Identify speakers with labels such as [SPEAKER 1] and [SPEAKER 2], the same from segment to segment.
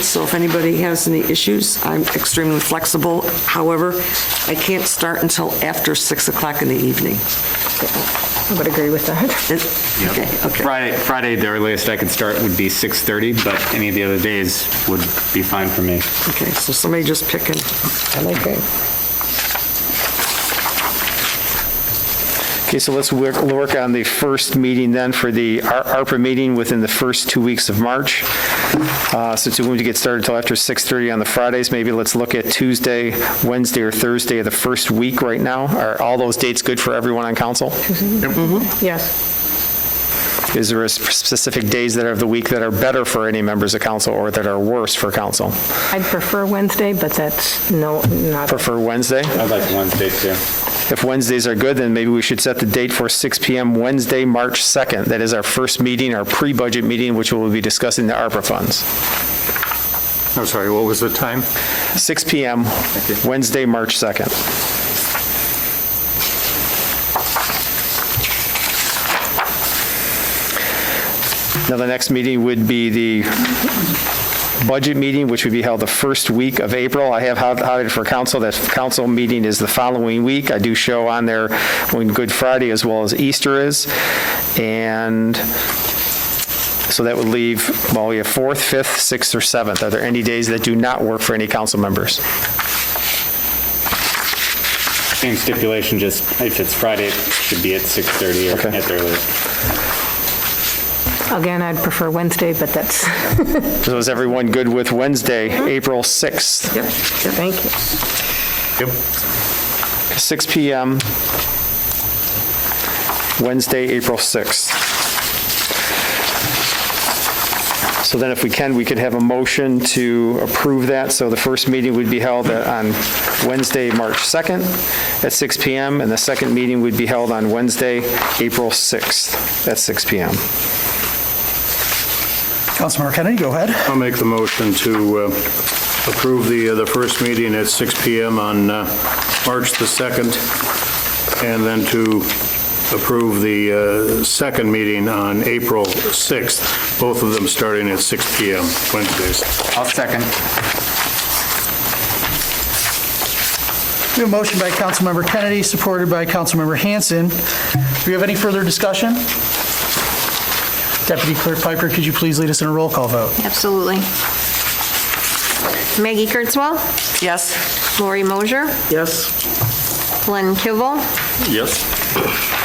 [SPEAKER 1] dates, so if anybody has any issues, I'm extremely flexible. However, I can't start until after 6 o'clock in the evening.
[SPEAKER 2] I would agree with that.
[SPEAKER 1] Okay.
[SPEAKER 3] Friday, the earliest I could start would be 6:30, but any of the other days would be fine for me.
[SPEAKER 1] Okay, so somebody just picking. I'm okay.
[SPEAKER 4] Okay, so let's work on the first meeting then for the ARPA meeting within the first 2 weeks of March. Since we won't get started until after 6:30 on the Fridays, maybe let's look at Tuesday, Wednesday, or Thursday of the first week right now. Are all those dates good for everyone on council?
[SPEAKER 2] Yes.
[SPEAKER 4] Is there a specific days that are of the week that are better for any members of council or that are worse for council?
[SPEAKER 2] I'd prefer Wednesday, but that's not.
[SPEAKER 4] Prefer Wednesday?
[SPEAKER 3] I'd like Wednesday too.
[SPEAKER 4] If Wednesdays are good, then maybe we should set the date for 6 p.m. Wednesday, March 2nd. That is our first meeting, our pre-budget meeting, which we will be discussing the ARPA funds.
[SPEAKER 5] I'm sorry, what was the time?
[SPEAKER 4] 6 p.m. Wednesday, March 2nd. Now, the next meeting would be the budget meeting, which would be held the first week of April. I have highlighted for council that council meeting is the following week. I do show on there when Good Friday as well as Easter is. And so that would leave, well, we have 4th, 5th, 6th, or 7th. Are there any days that do not work for any council members?
[SPEAKER 3] Same stipulation, just if it's Friday, it should be at 6:30 or
[SPEAKER 4] Okay.
[SPEAKER 3] at the earliest.
[SPEAKER 2] Again, I'd prefer Wednesday, but that's,
[SPEAKER 4] So is everyone good with Wednesday, April 6th?
[SPEAKER 1] Yep.
[SPEAKER 2] thank you.
[SPEAKER 3] Yep.
[SPEAKER 4] 6 p.m. Wednesday, April 6th. So then if we could have a motion to approve that. So the first meeting would be held on Wednesday, March 2nd at 6 p.m. and the second meeting would be held on Wednesday, April 6th at 6 p.m.
[SPEAKER 6] Councilmember Kennedy, go ahead.
[SPEAKER 5] I'll make the motion to approve the first meeting at 6 p.m. on March the 2nd, and then to approve the second meeting on April 6th, both of them starting at 6 p.m. Wednesdays.
[SPEAKER 3] I'll second.
[SPEAKER 6] We have a motion by Councilmember Kennedy, supported by Councilmember Hanson. Do we have any further discussion? Deputy Clerk Piper, could you please lead us in a roll call vote?
[SPEAKER 7] Absolutely. Maggie Kurtzwell,
[SPEAKER 1] Yes.
[SPEAKER 7] Lori Mosier,
[SPEAKER 1] Yes.
[SPEAKER 7] Glenn Kivel,
[SPEAKER 5] Yes.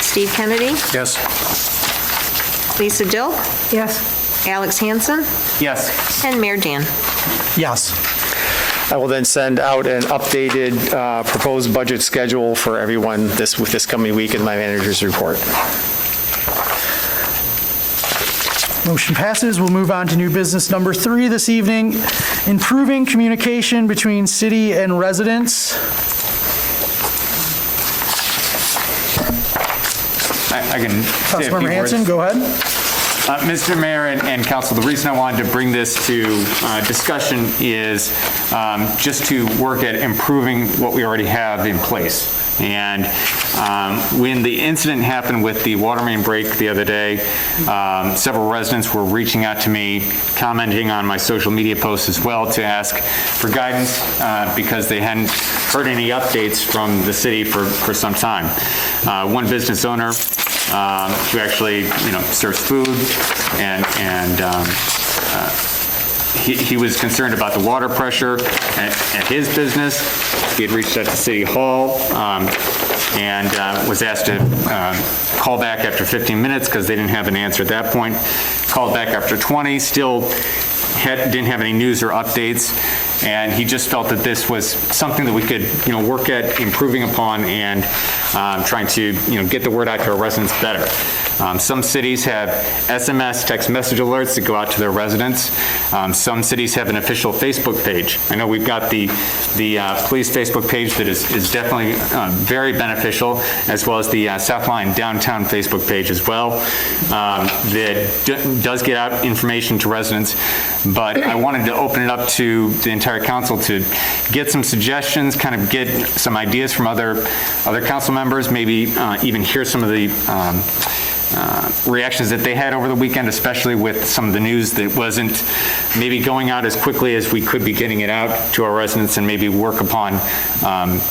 [SPEAKER 7] Steve Kennedy,
[SPEAKER 5] Yes.
[SPEAKER 7] Lisa Dilk,
[SPEAKER 2] Yes.
[SPEAKER 7] Alex Hansen,
[SPEAKER 3] Yes.
[SPEAKER 7] and Mayor Dan.
[SPEAKER 6] Yes.
[SPEAKER 4] I will then send out an updated proposed budget schedule for everyone with this coming week in my manager's report.
[SPEAKER 6] Motion passes. We'll move on to new business number 3 this evening, improving communication between city and residents.
[SPEAKER 3] I can say a few
[SPEAKER 6] Councilmember
[SPEAKER 3] words.
[SPEAKER 6] Hanson, go ahead.
[SPEAKER 3] Mr. Mayor and Council, the reason I wanted to bring this to discussion is just to work at improving what we already have in place. And when the incident happened with the water main break the other day, several residents were reaching out to me, commenting on my social media posts as well to ask for guidance because they hadn't heard any updates from the city for some time. One business owner who actually, serves food and he was concerned about the water pressure at his business. He had reached out to City Hall and was asked to call back after 15 minutes because they didn't have an answer at that point. Called back after 20, still didn't have any news or updates. And he just felt that this was something that we could, work at improving upon and trying to, get the word out to our residents better. Some cities have SMS text message alerts that go out to their residents. Some cities have an official Facebook page. I know we've got the police Facebook page that is definitely very beneficial, as well as the South Lyon Downtown Facebook page as well, that does get out information to residents. But I wanted to open it up to the entire council to get some suggestions, kind of get some ideas from other council members, maybe even hear some of the reactions that they had over the weekend, especially with some of the news that wasn't maybe going out as quickly as we could be getting it out to our residents, and maybe work upon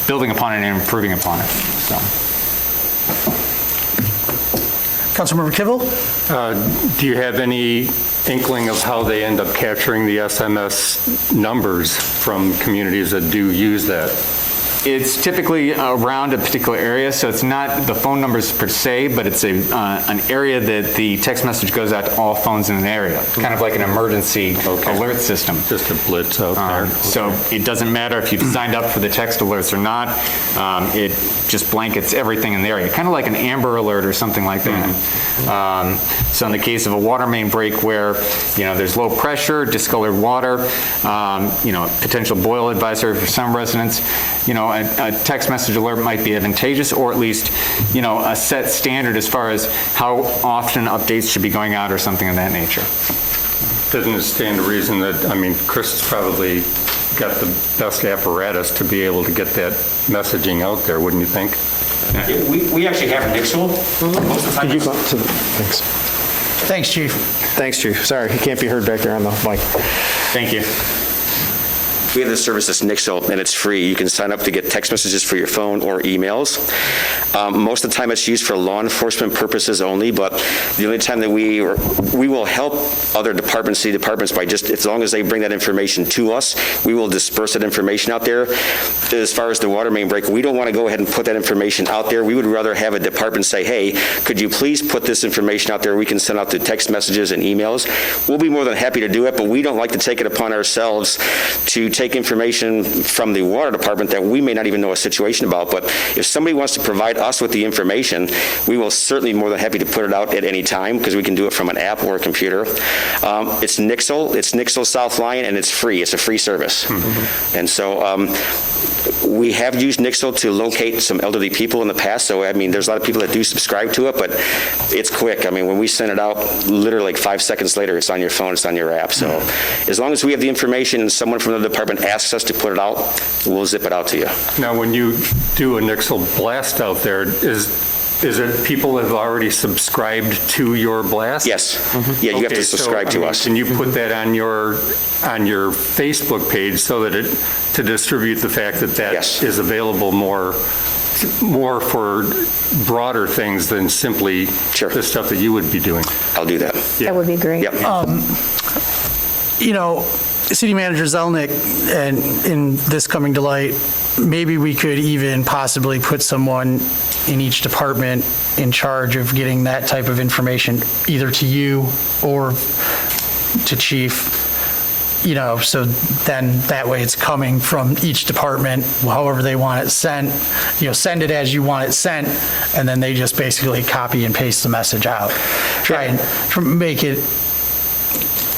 [SPEAKER 3] building upon it and improving upon it. So.
[SPEAKER 6] Councilmember Kivel?
[SPEAKER 8] Do you have any inkling of how they end up capturing the SMS numbers from communities that do use that?
[SPEAKER 3] It's typically around a particular area, so it's not the phone numbers per se, but it's an area that the text message goes out to all phones in an area, kind of like an emergency alert system.
[SPEAKER 8] Just a blitz out there.
[SPEAKER 3] So it doesn't matter if you signed up for the text alerts or not, it just blankets everything in the area, kind of like an Amber Alert or something like that. So in the case of a water main break where, there's low pressure, discolored water, potential boil advisory for some residents, a text message alert might be advantageous, or at least, a set standard as far as how often updates should be going out or something of that nature.
[SPEAKER 8] Doesn't it stand to reason that, Chris has probably got the best apparatus to be able to get that messaging out there, wouldn't you think?
[SPEAKER 3] We actually have Nixle most of the time.
[SPEAKER 4] Thanks.
[SPEAKER 6] Thanks, Chief.
[SPEAKER 4] Thanks, Chief. Sorry, he can't be heard back there on the mic.
[SPEAKER 3] Thank you.
[SPEAKER 9] We have this service that's Nixle, and it's free. You can sign up to get text messages for your phone or emails. Most of the time, it's used for law enforcement purposes only, but the only time that we will help other departments, city departments, by just, as long as they bring that information to us, we will disperse that information out there. As far as the water main break, we don't want to go ahead and put that information out there. We would rather have a department say, hey, could you please put this information out there? We can send out the text messages and emails. We'll be more than happy to do it, but we don't like to take it upon ourselves to take information from the water department that we may not even know a situation about. But if somebody wants to provide us with the information, we will certainly be more than happy to put it out at any time, because we can do it from an app or a computer. It's Nixle. It's Nixle South Lyon, and it's free. It's a free service. And so we have used Nixle to locate some elderly people in the past, so there's a lot of people that do subscribe to it, but it's quick. When we send it out, literally like 5 seconds later, it's on your phone, it's on your app. So as long as we have the information and someone from the department asks us to put it out, we'll zip it out to you.
[SPEAKER 8] Now, when you do a Nixle blast out there, is it people have already subscribed to your blast?
[SPEAKER 9] Yes. Yeah, you have to subscribe to us.
[SPEAKER 8] And you put that on your Facebook page so that to distribute the fact that
[SPEAKER 9] Yes.
[SPEAKER 8] is available more for broader things than simply
[SPEAKER 9] Sure.
[SPEAKER 8] the stuff that you would be doing.
[SPEAKER 9] I'll do that.
[SPEAKER 8] Yeah.
[SPEAKER 2] That would be great.
[SPEAKER 9] Yep.
[SPEAKER 6] City Manager Zelnick, and in this coming to light, maybe we could even possibly put someone in each department in charge of getting that type of information, either to you or to Chief, so then that way it's coming from each department, however they want it sent, send it as you want it sent, and then they just basically copy and paste the message out. Try and make it,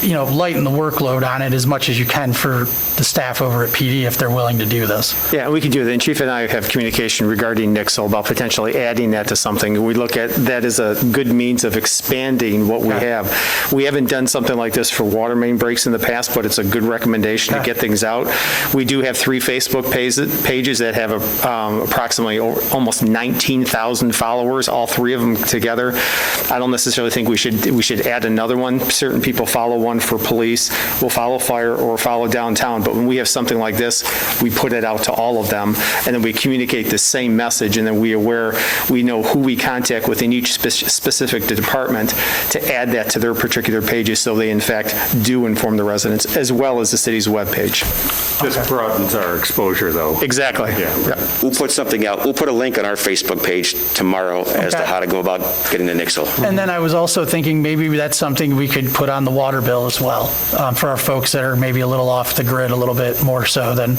[SPEAKER 6] lighten the workload on it as much as you can for the staff over at PD if they're willing to do this.
[SPEAKER 4] Yeah, we can do that. And Chief and I have communication regarding Nixle about potentially adding that to something. We look at that as a good means of expanding what we have. We haven't done something like this for water main breaks in the past, but it's a good recommendation to get things out. We do have 3 Facebook pages that have approximately almost 19,000 followers, all 3 of them together. I don't necessarily think we should add another one. Certain people follow one for police, will follow fire, or follow downtown. But when we have something like this, we put it out to all of them, and then we communicate the same message, and then we know who we contact within each specific department to add that to their particular pages, so they in fact do inform the residents, as well as the city's webpage.
[SPEAKER 8] This broadens our exposure, though.
[SPEAKER 4] Exactly.
[SPEAKER 8] Yeah.
[SPEAKER 9] We'll put something out. We'll put a link on our Facebook page tomorrow as to how to go about getting the Nixle.
[SPEAKER 6] And then I was also thinking maybe that's something we could put on the water bill as well, for our folks that are maybe a little off the grid, a little bit more so than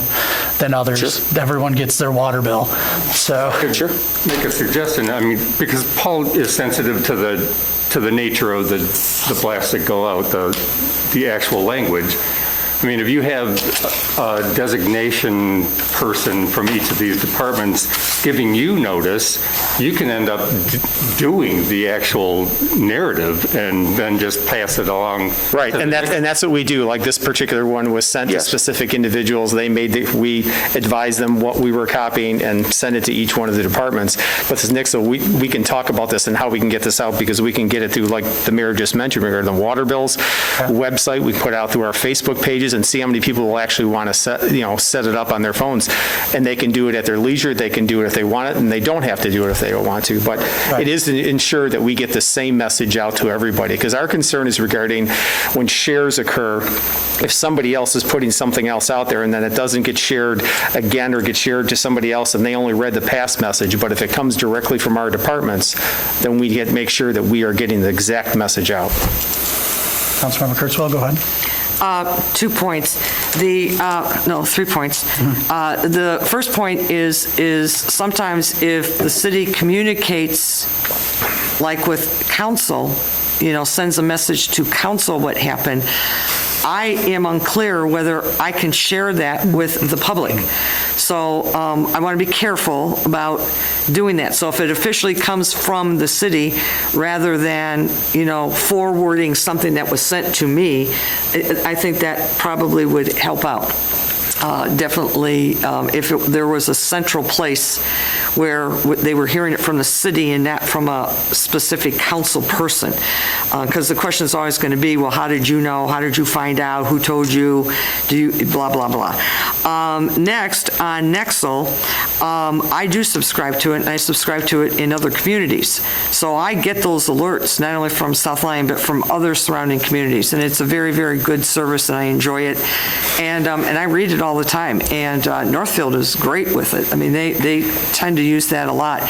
[SPEAKER 6] others.
[SPEAKER 9] Sure.
[SPEAKER 6] Everyone gets their water bill, so.
[SPEAKER 9] Sure.
[SPEAKER 8] Make a suggestion. Because Paul is sensitive to the nature of the blasts that go out, the actual language. I mean, if you have a designation person from each of these departments giving you notice, you can end up doing the actual narrative and then just pass it along.
[SPEAKER 4] Right, and that's what we do. Like this particular one was sent to
[SPEAKER 9] Yes.
[SPEAKER 4] specific individuals. We advised them what we were copying and sent it to each one of the departments. But as Nick said, we can talk about this and how we can get this out, because we can get it through, like the mayor just mentioned, regarding the water bills website. We put it out through our Facebook pages and see how many people will actually want to set it up on their phones. And they can do it at their leisure. They can do it if they want it, and they don't have to do it if they don't want to. But it is to ensure that we get the same message out to everybody, because our concern is regarding when shares occur, if somebody else is putting something else out there and then it doesn't get shared again or get shared to somebody else and they only read the past message, but if it comes directly from our departments, then we make sure that we are getting the exact message out.
[SPEAKER 6] Councilmember Kurtzwell, go ahead.
[SPEAKER 1] 2 points. 3 points. The first point is sometimes if the city communicates, like with council, sends a message to council what happened, I am unclear whether I can share that with the public. So I want to be careful about doing that. So if it officially comes from the city, rather than, forwarding something that was sent to me, I think that probably would help out. Definitely, if there was a central place where they were hearing it from the city and not from a specific council person. Because the question is always going to be, well, how did you know? How did you find out? Who told you? Blah, blah, blah. Next, on Nexel, I do subscribe to it, and I subscribe to it in other communities. So I get those alerts, not only from South Lyon, but from other surrounding communities. And it's a very, very good service, and I enjoy it. And I read it all the time. And Northfield is great with it. I mean, they tend to use that a lot.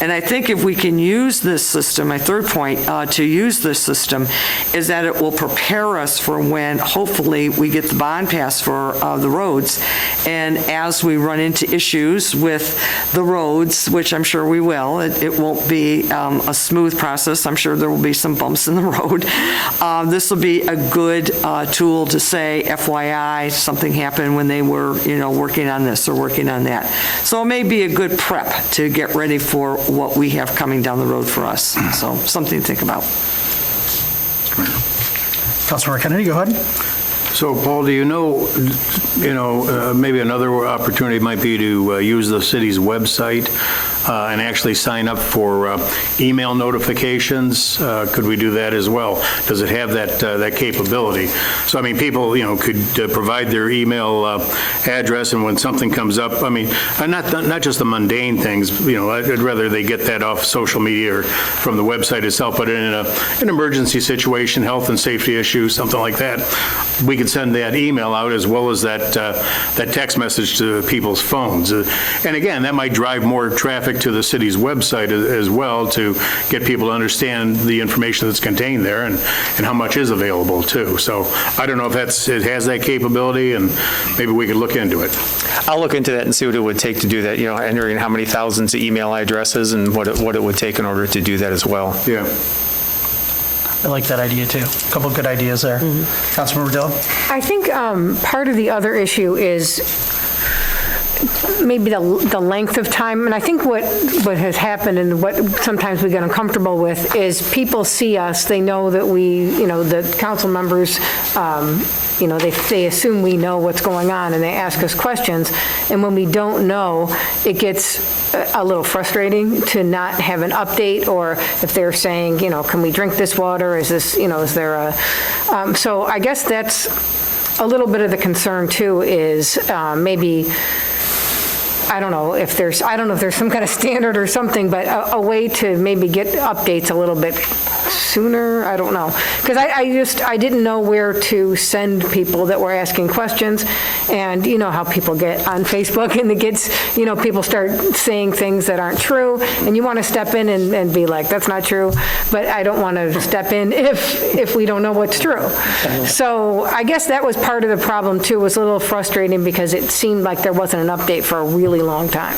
[SPEAKER 1] And I think if we can use this system, my third point to use this system is that it will prepare us for when hopefully we get the bond passed for the roads. And as we run into issues with the roads, which I'm sure we will, it won't be a smooth process. I'm sure there will be some bumps in the road. This will be a good tool to say, FYI, something happened when they were, working on this or working on that. So it may be a good prep to get ready for what we have coming down the road for us. So something to think about.
[SPEAKER 6] Councilmember Kennedy, go ahead.
[SPEAKER 5] So, Paul, do you know, maybe another opportunity might be to use the city's website and actually sign up for email notifications? Could we do that as well? Does it have that capability? So, I mean, people, could provide their email address, and when something comes up, I mean, not just the mundane things, I'd rather they get that off social media or from the website itself, but in an emergency situation, health and safety issue, something like that, we could send that email out as well as that text message to people's phones. And again, that might drive more traffic to the city's website as well, to get people to understand the information that's contained there and how much is available too. So I don't know if it has that capability, and maybe we could look into it.
[SPEAKER 4] I'll look into that and see what it would take to do that, entering how many thousands of email addresses and what it would take in order to do that as well.
[SPEAKER 5] Yeah.
[SPEAKER 6] I like that idea, too. A couple of good ideas there. Councilmember Dill?
[SPEAKER 2] I think part of the other issue is maybe the length of time. And I think what has happened and what sometimes we get uncomfortable with is people see us, they know that we, the council members, they assume we know what's going on and they ask us questions. And when we don't know, it gets a little frustrating to not have an update, or if they're saying, can we drink this water? Is this, is there a, so I guess that's a little bit of the concern too, is maybe, I don't know if there's some kind of standard or something, but a way to maybe get updates a little bit sooner. I don't know. Because I didn't know where to send people that were asking questions. And you know how people get on Facebook and it gets, people start saying things that aren't true. And you want to step in and be like, that's not true. But I don't want to step in if we don't know what's true. So I guess that was part of the problem too. It was a little frustrating because it seemed like there wasn't an update for a really long time.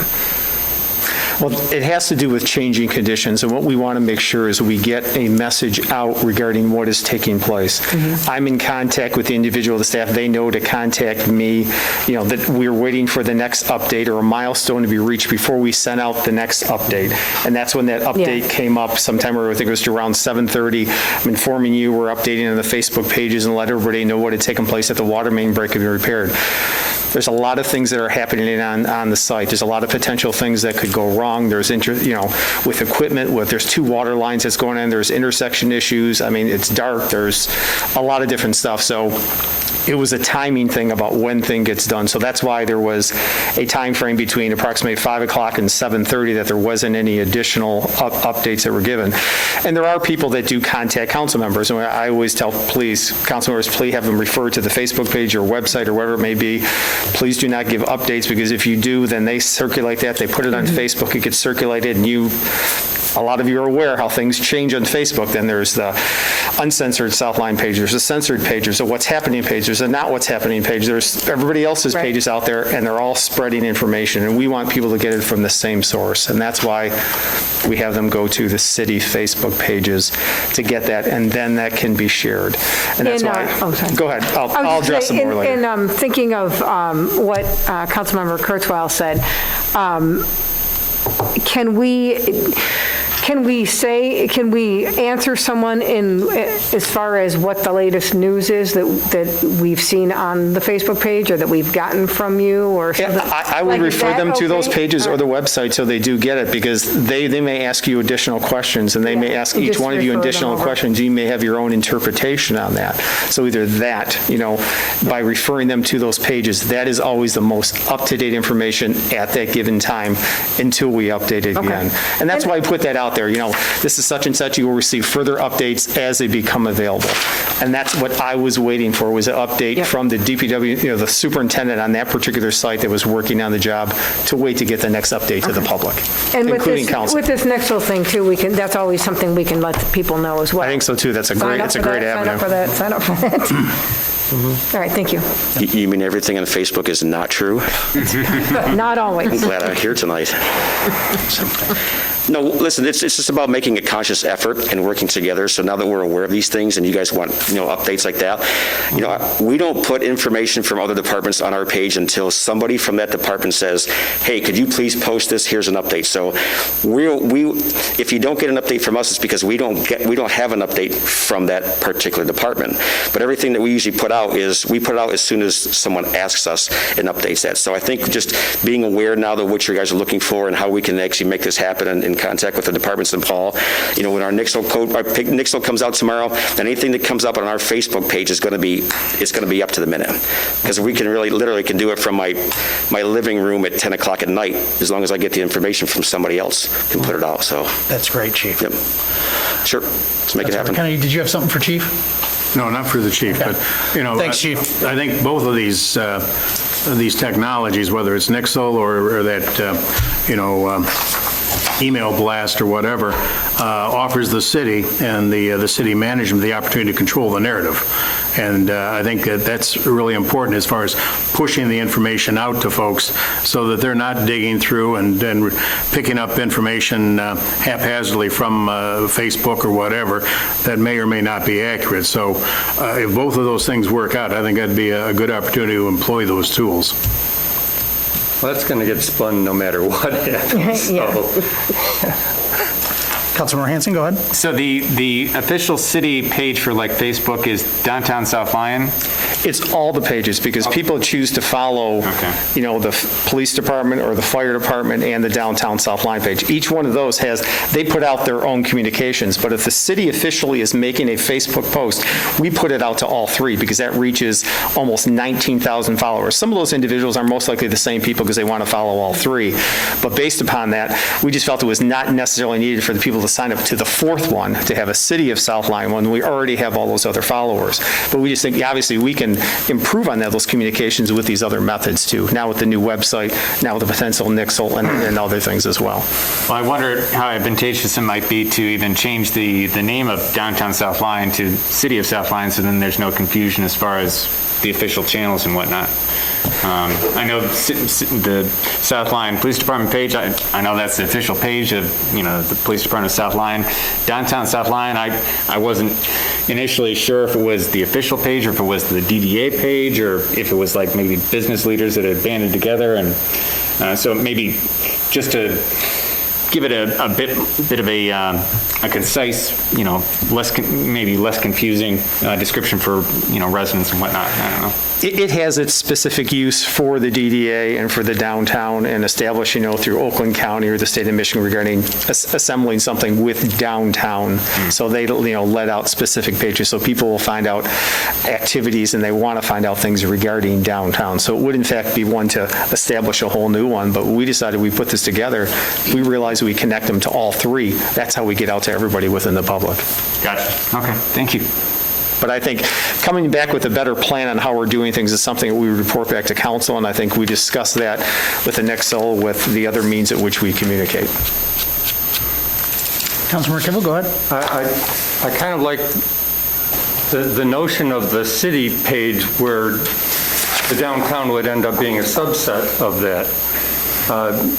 [SPEAKER 4] Well, it has to do with changing conditions, and what we want to make sure is we get a message out regarding what is taking place. I'm in contact with the individual, the staff, they know to contact me, that we're waiting for the next update or a milestone to be reached before we send out the next update. And that's when that update came up sometime, I think it was around 7:30. I'm informing you, we're updating on the Facebook pages and let everybody know what had taken place at the water main break and be repaired. There's a lot of things that are happening on the site. There's a lot of potential things that could go wrong. There's, with equipment, there's 2 water lines that's going on, there's intersection issues. I mean, it's dark, there's a lot of different stuff. So it was a timing thing about when thing gets done. So that's why there was a time frame between approximately 5 o'clock and 7:30 that there wasn't any additional updates that were given. And there are people that do contact council members. And I always tell, council members, please have them refer to the Facebook page or website or whatever it may be. Please do not give updates, because if you do, then they circulate that. They put it on Facebook. It gets circulated, and a lot of you are aware how things change on Facebook. Then there's the uncensored Southline page, there's a censored page, there's a what's happening page, there's a not what's happening page, there's everybody else's pages out there, and they're all spreading information, and we want people to get it from the same source, and that's why we have them go to the city Facebook pages to get that, and then that can be shared. And that's why, go ahead, I'll address them more later.
[SPEAKER 2] And thinking of what Councilmember Kurzweil said, can we answer someone as far as what the latest news is that we've seen on the Facebook page or that we've gotten from you or something?
[SPEAKER 4] I would refer them to those pages or the website so they do get it, because they may ask you additional questions, and they may ask each one of you additional questions. You may have your own interpretation on that. So either that, by referring them to those pages, that is always the most up-to-date information at that given time until we update it again. And that's why I put that out there. This is such and such. You will receive further updates as they become available. And that's what I was waiting for, was an update from the DPW, the superintendent on that particular site that was working on the job, to wait to get the next update to the public,
[SPEAKER 2] and
[SPEAKER 4] including council.
[SPEAKER 2] With this Nixle thing too, that's always something we can let the people know as well.
[SPEAKER 4] I think so too. It's a great avenue.
[SPEAKER 2] Sign up for that. All right, thank you.
[SPEAKER 9] You mean everything on Facebook is not true?
[SPEAKER 2] Not always.
[SPEAKER 9] I'm glad I'm here tonight. No, listen, it's just about making a conscious effort and working together. So now that we're aware of these things and you guys want, updates like that, we don't put information from other departments on our page until somebody from that department says, hey, could you please post this? Here's an update. So if you don't get an update from us, it's because we don't have an update from that particular department. But everything that we usually put out we put it out as soon as someone asks us and updates that. So I think just being aware now of what you guys are looking for and how we can actually make this happen and in contact with the departments in Paul. When our Nixle comes out tomorrow, then anything that comes up on our Facebook page is going to be up to the minute, because we can literally do it from my living room at 10 o'clock at night, as long as I get the information from somebody else can put it out. So
[SPEAKER 6] That's great, Chief.
[SPEAKER 9] Yep. Sure. Let's make it happen.
[SPEAKER 6] Kennedy, did you have something for Chief?
[SPEAKER 5] No, not for the chief, but,
[SPEAKER 6] Thanks, Chief.
[SPEAKER 5] I think both of these technologies, whether it's Nixle or that, email blast or whatever, offers the city and the city management the opportunity to control the narrative. And I think that's really important as far as pushing the information out to folks so that they're not digging through and picking up information haphazardly from Facebook or whatever that may or may not be accurate. So if both of those things work out, I think that'd be a good opportunity to employ those tools.
[SPEAKER 8] Well, that's going to get spun no matter what happens.
[SPEAKER 6] Councilmember Hanson, go ahead.
[SPEAKER 3] So the official city page for Facebook is Downtown South Lyon?
[SPEAKER 4] It's all the pages, because people choose to follow, the police department or the fire department and the Downtown South Lyon page. Each one of those they put out their own communications, but if the city officially is making a Facebook post, we put it out to all 3, because that reaches almost 19,000 followers. Some of those individuals are most likely the same people because they want to follow all 3. But based upon that, we just felt it was not necessarily needed for the people to sign up to the 4th one, to have a City of South Lyon one. We already have all those other followers. But we just think, obviously, we can improve on those communications with these other methods too. Now with the new website, now with the potential Nixle and other things as well.
[SPEAKER 3] Well, I wonder how advantageous it might be to even change the name of Downtown South Lyon to City of South Lyon, so then there's no confusion as far as the official channels and whatnot. I know the South Lyon Police Department page, I know that's the official page of, the Police Department of South Lyon. Downtown South Lyon, I wasn't initially sure if it was the official page or if it was the DDA page or if it was like maybe business leaders that had banded together. And so maybe just to give it a bit of a concise, maybe less confusing description for, residents and whatnot. I don't know.
[SPEAKER 4] It has its specific use for the DDA and for the downtown and establishing, through Oakland County or the state of Michigan regarding assembling something with downtown. So they, let out specific pages so people will find out activities and they want to find out things regarding downtown. So it would in fact be one to establish a whole new one, but we decided we put this together. We realized we connect them to all three. That's how we get out to everybody within the public.
[SPEAKER 3] Gotcha. Okay, thank you.
[SPEAKER 4] But I think coming back with a better plan on how we're doing things is something that we report back to council, and I think we discuss that with the Nixle, with the other means at which we communicate.
[SPEAKER 6] Councilmember Kimball, go ahead.
[SPEAKER 8] I kind of like the notion of the city page where the downtown would end up being a subset of that,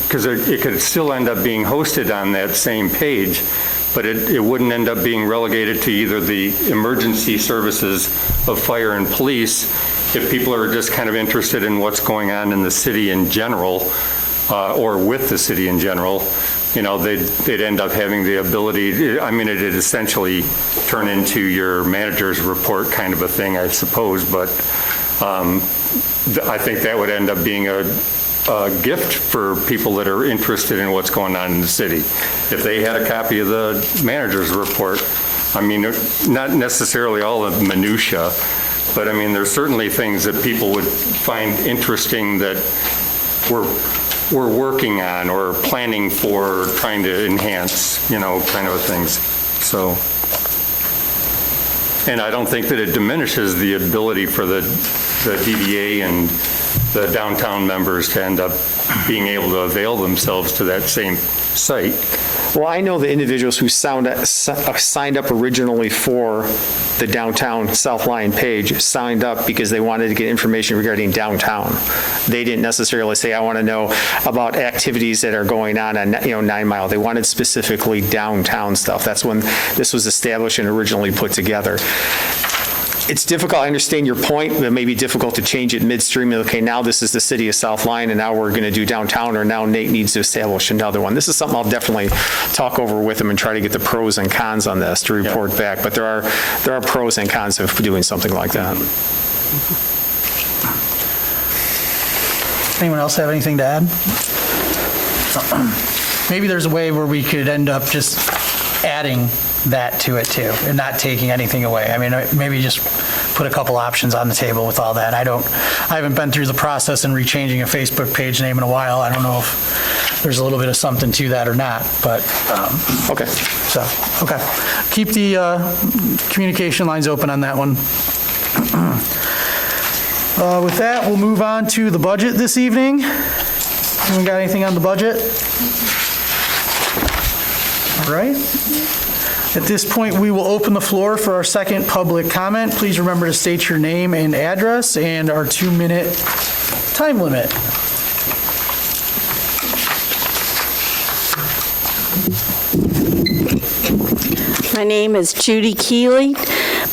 [SPEAKER 8] because it could still end up being hosted on that same page, but it wouldn't end up being relegated to either the emergency services of fire and police. If people are just kind of interested in what's going on in the city in general, or with the city in general, they'd end up having the ability, it'd essentially turn into your manager's report kind of a thing, I suppose, but I think that would end up being a gift for people that are interested in what's going on in the city. If they had a copy of the manager's report, not necessarily all the minutia, but there's certainly things that people would find interesting that we're working on or planning for, trying to enhance, kind of things. So, and I don't think that it diminishes the ability for the DDA and the downtown members to end up being able to avail themselves to that same site.
[SPEAKER 4] Well, I know the individuals who signed up originally for the downtown South Lyon page signed up because they wanted to get information regarding downtown. They didn't necessarily say, I want to know about activities that are going on 9 Mile. They wanted specifically downtown stuff. That's when this was established and originally put together. It's difficult. I understand your point, but it may be difficult to change it midstream. Okay, now this is the city of South Lyon, and now we're going to do downtown, or now Nate needs to establish another one. This is something I'll definitely talk over with him and try to get the pros and cons on this to report back. But there are pros and cons of doing something like that.
[SPEAKER 6] Anyone else have anything to add? Maybe there's a way where we could end up just adding that to it too, and not taking anything away. Maybe just put a couple options on the table with all that. I haven't been through the process and rechanging a Facebook page name in a while. I don't know if there's a little bit of something to that or not, but
[SPEAKER 4] Okay.
[SPEAKER 6] So, okay. Keep the communication lines open on that one. With that, we'll move on to the budget this evening. Anyone got anything on the budget? All right. At this point, we will open the floor for our second public comment. Please remember to state your name and address and our 2-minute time limit.
[SPEAKER 10] My name is Judy Keeley.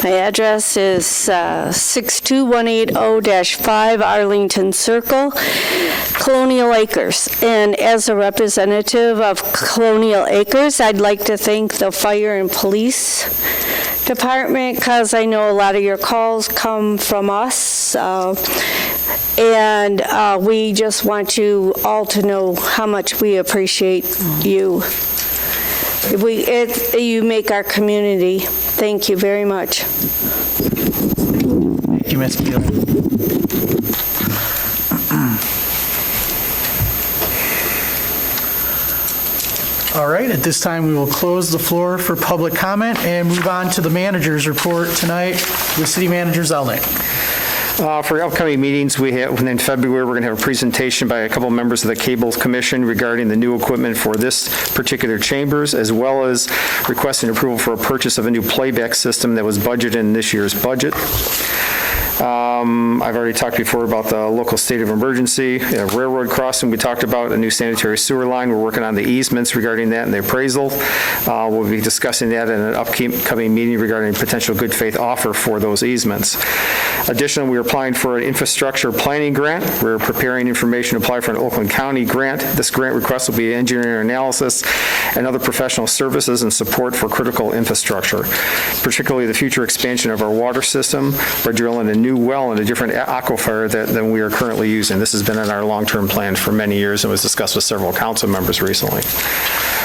[SPEAKER 10] My address is 62180-5 Arlington Circle, Colonial Acres. And as a representative of Colonial Acres, I'd like to thank the Fire and Police Department, because I know a lot of your calls come from us. And we just want you all to know how much we appreciate you. You make our community. Thank you very much.
[SPEAKER 6] Thank you, Ms. Keeley. All right, at this time, we will close the floor for public comment and move on to the manager's report tonight with City Manager Zelnick.
[SPEAKER 4] For upcoming meetings, we have, in February, we're going to have a presentation by a couple members of the Cable Commission regarding the new equipment for this particular chambers, as well as requesting approval for a purchase of a new playback system that was budgeted in this year's budget. I've already talked before about the local state of emergency. Railroad crossing, we talked about a new sanitary sewer line. We're working on the easements regarding that and the appraisal. We'll be discussing that in an upcoming meeting regarding potential good faith offer for those easements. Additionally, we're applying for an infrastructure planning grant. We're preparing information to apply for an Oakland County grant. This grant request will be engineering analysis and other professional services and support for critical infrastructure, particularly the future expansion of our water system. We're drilling a new well in a different aquifer than we are currently using. This has been in our long-term plan for many years and was discussed with several council members recently.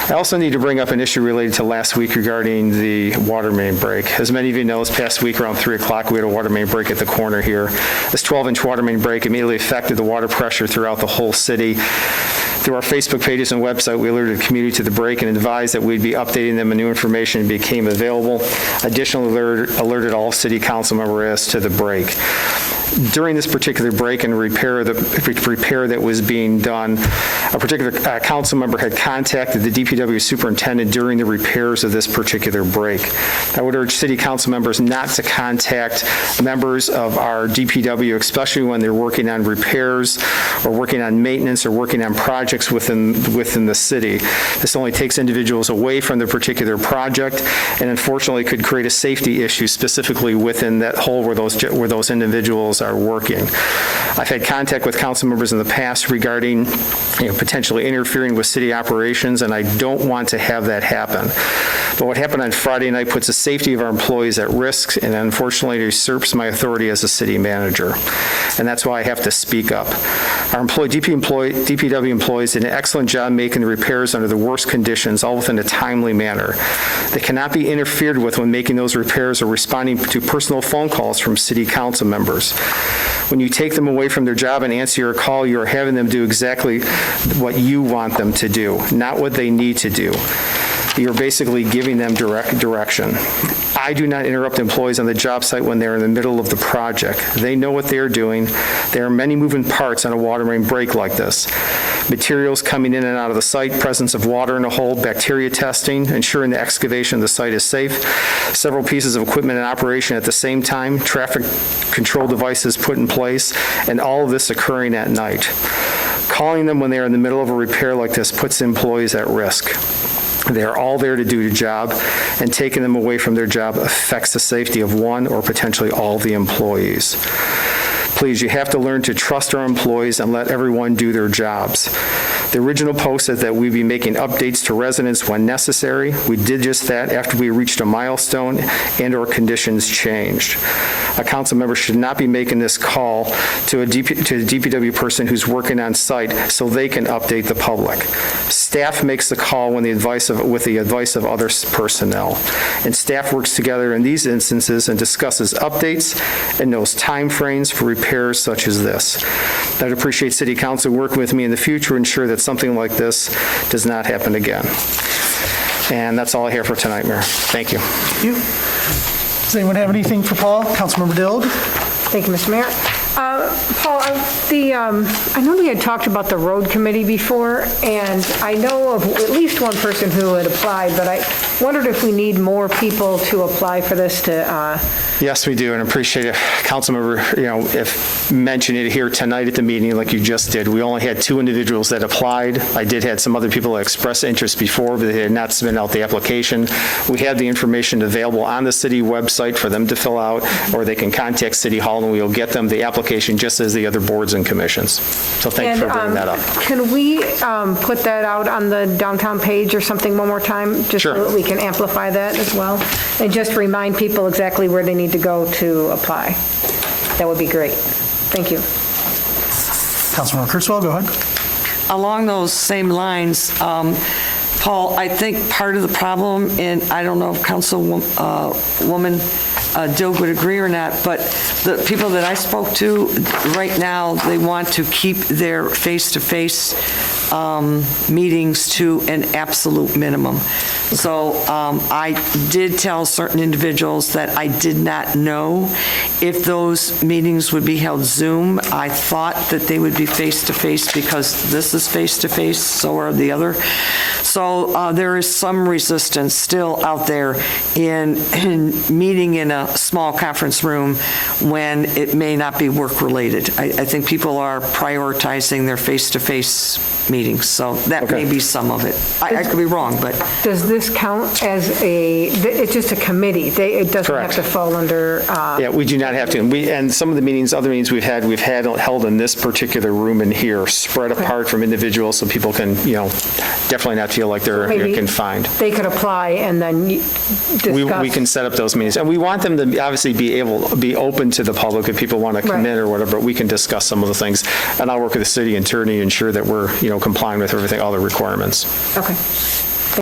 [SPEAKER 4] I also need to bring up an issue related to last week regarding the water main break. As many of you know, this past week around 3 o'clock, we had a water main break at the corner here. This 12-inch water main break immediately affected the water pressure throughout the whole city. Through our Facebook pages and website, we alerted the community to the break and advised that we'd be updating them when new information became available. Additionally, alerted all city council members to the break. During this particular break and repair that was being done, a particular council member had contacted the DPW superintendent during the repairs of this particular break. I would urge city council members not to contact members of our DPW, especially when they're working on repairs or working on maintenance or working on projects within the city. This only takes individuals away from the particular project and unfortunately could create a safety issue specifically within that hole where those individuals are working. I've had contact with council members in the past regarding potentially interfering with city operations, and I don't want to have that happen. But what happened on Friday night puts the safety of our employees at risk and unfortunately usurps my authority as a city manager. And that's why I have to speak up. Our DPW employees did an excellent job making the repairs under the worst conditions, all within a timely manner. They cannot be interfered with when making those repairs or responding to personal phone calls from city council members. When you take them away from their job and answer your call, you are having them do exactly what you want them to do, not what they need to do. You're basically giving them direction. I do not interrupt employees on the job site when they're in the middle of the project. They know what they're doing. There are many moving parts on a water main break like this. Materials coming in and out of the site, presence of water in a hole, bacteria testing, ensuring the excavation of the site is safe, several pieces of equipment in operation at the same time, traffic control devices put in place, and all of this occurring at night. Calling them when they are in the middle of a repair like this puts employees at risk. They are all there to do the job, and taking them away from their job affects the safety of one or potentially all the employees. Please, you have to learn to trust our employees and let everyone do their jobs. The original post said that we'd be making updates to residents when necessary. We did just that after we reached a milestone and/or conditions changed. A council member should not be making this call to the DPW person who's working on site so they can update the public. Staff makes the call with the advice of other personnel, and staff works together in these instances and discusses updates and knows timeframes for repairs such as this. I'd appreciate City Council working with me in the future to ensure that something like this does not happen again. And that's all I have for tonight, Mayor. Thank you.
[SPEAKER 6] Thank you. Does anyone have anything for Paul? Councilmember Dild?
[SPEAKER 2] Thank you, Mr. Mayor. Paul, I know we had talked about the road committee before, and I know of at least one person who had applied, but I wondered if we need more people to apply for this to...
[SPEAKER 4] Yes, we do, and appreciate it. Councilmember, if mentioned it here tonight at the meeting like you just did. We only had 2 individuals that applied. I did have some other people that expressed interest before, but they had not submitted out the application. We have the information available on the city website for them to fill out, or they can contact City Hall and we will get them the application just as the other boards and commissions. So thank you for bringing that up.
[SPEAKER 2] Can we put that out on the downtown page or something one more time? Just
[SPEAKER 4] Sure.
[SPEAKER 2] so that we can amplify that as well? And just remind people exactly where they need to go to apply. That would be great. Thank you.
[SPEAKER 6] Councilmember Kurzweil, go ahead.
[SPEAKER 1] Along those same lines, Paul, I think part of the problem, and I don't know if Councilwoman Dill would agree or not, but the people that I spoke to right now, they want to keep their face-to-face meetings to an absolute minimum. So I did tell certain individuals that I did not know if those meetings would be held Zoom. I thought that they would be face-to-face because this is face-to-face, so are the other. So there is some resistance still out there in meeting in a a small conference room when it may not be work-related. I think people are prioritizing their face-to-face meetings, so that may be some of it. I could be wrong, but
[SPEAKER 2] Does this count as it's just a committee? It doesn't have
[SPEAKER 4] Correct.
[SPEAKER 2] to fall under,
[SPEAKER 4] Yeah, we do not have to. And some of the meetings, other meetings we've had held in this particular room in here, spread apart from individuals so people can, definitely not feel like they're
[SPEAKER 2] maybe
[SPEAKER 4] confined.
[SPEAKER 2] they could apply and then discuss.
[SPEAKER 4] We can set up those meetings. And we want them to obviously be open to the public if people want to come
[SPEAKER 2] Right.
[SPEAKER 4] in or whatever, but we can discuss some of the things. And I'll work with the city attorney to ensure that we're, complying with everything, all the requirements.
[SPEAKER 2] Okay.